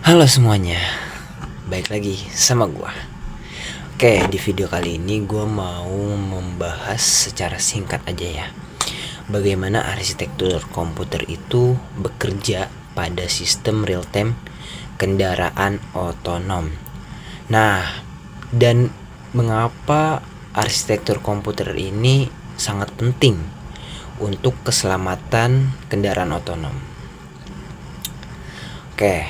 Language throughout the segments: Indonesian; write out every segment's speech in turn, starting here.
Halo semuanya, baik lagi sama gua. Oke, di video kali ini gua mau membahas secara singkat aja ya, bagaimana arsitektur komputer itu bekerja pada sistem real time kendaraan otonom. Nah, dan mengapa arsitektur komputer ini sangat penting untuk keselamatan kendaraan otonom. Oke,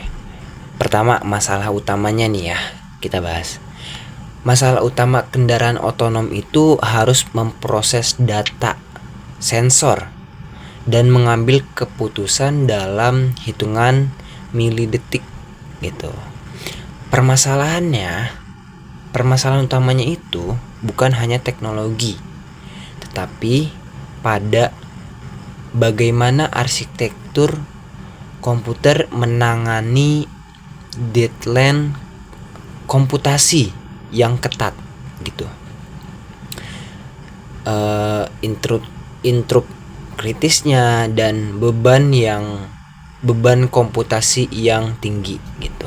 pertama, masalah utamanya nih ya, kita bahas. Masalah utama kendaraan otonom itu harus memproses data sensor dan mengambil keputusan dalam hitungan milidetik gitu. Permasalahan utamanya itu bukan hanya teknologi, tetapi pada bagaimana arsitektur komputer menangani deadline komputasi yang ketat gitu. Intrup kritisnya dan beban komputasi yang tinggi gitu.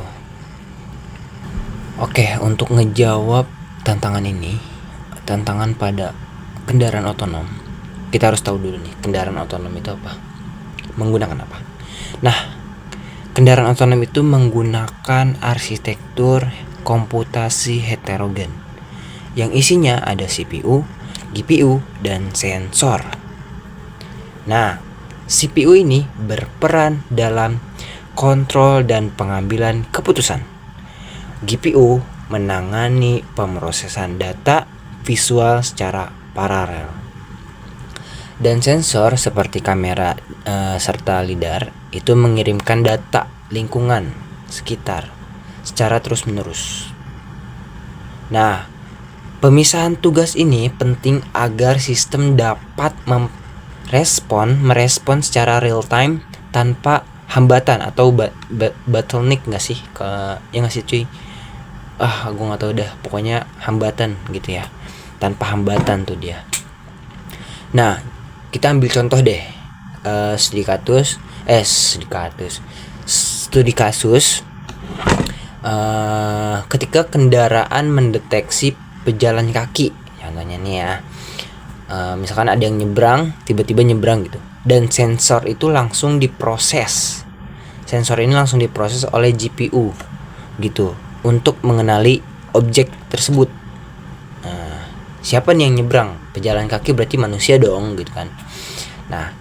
Oke, untuk ngejawab tantangan pada kendaraan otonom, kita harus tahu dulu nih, kendaraan otonom itu apa, menggunakan apa. Nah, kendaraan otonom itu menggunakan arsitektur komputasi heterogen yang isinya ada CPU, GPU, dan sensor. Nah, CPU ini berperan dalam kontrol dan pengambilan keputusan. GPU menangani pemrosesan data visual secara paralel. Dan sensor seperti kamera serta lidar itu mengirimkan data lingkungan sekitar secara terus-menerus. Nah, pemisahan tugas ini penting agar sistem dapat merespon secara real time tanpa hambatan atau bottleneck nggak sih, cuy? Gue nggak tahu dah, pokoknya hambatan gitu ya, tanpa hambatan tuh dia. Nah, kita ambil contoh deh, studi kasus ketika kendaraan mendeteksi pejalan kaki, contohnya nih ya, misalkan ada yang tiba-tiba nyebrang gitu, dan sensor ini langsung diproses oleh GPU gitu untuk mengenali objek tersebut. Siapa nih yang nyebrang? Pejalan kaki, berarti manusia dong gitu kan. Nah,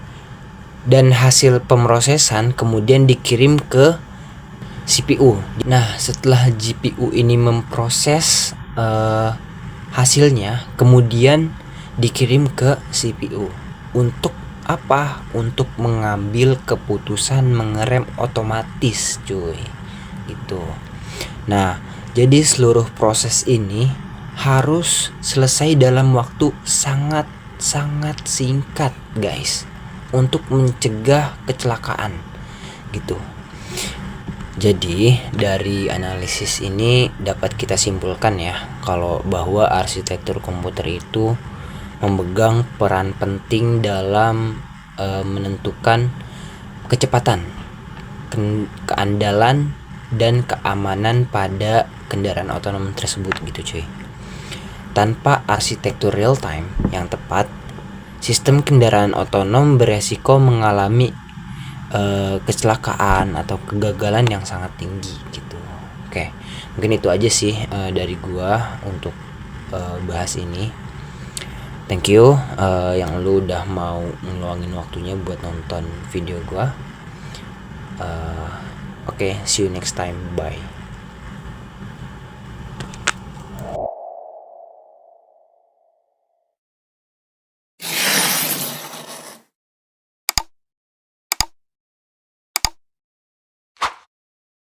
dan hasil pemrosesan kemudian dikirim ke CPU. Nah, setelah GPU ini memproses hasilnya, kemudian dikirim ke CPU. Untuk apa? Untuk mengambil keputusan mengerem otomatis, cuy. Gitu. Nah, jadi seluruh proses ini harus selesai dalam waktu sangat singkat, guys, untuk mencegah kecelakaan gitu. Jadi dari analisis ini dapat kita simpulkan ya, kalau bahwa arsitektur komputer itu memegang peran penting dalam menentukan kecepatan, keandalan, dan keamanan pada kendaraan otonom tersebut gitu, cuy. Tanpa arsitektur real time yang tepat, sistem kendaraan otonom beresiko mengalami kecelakaan atau kegagalan yang sangat tinggi gitu. Oke, mungkin itu aja sih dari gua untuk bahas ini. Thank you yang lu udah mau ngeluangin waktunya buat nonton video gua. Oke, see you next time, bye.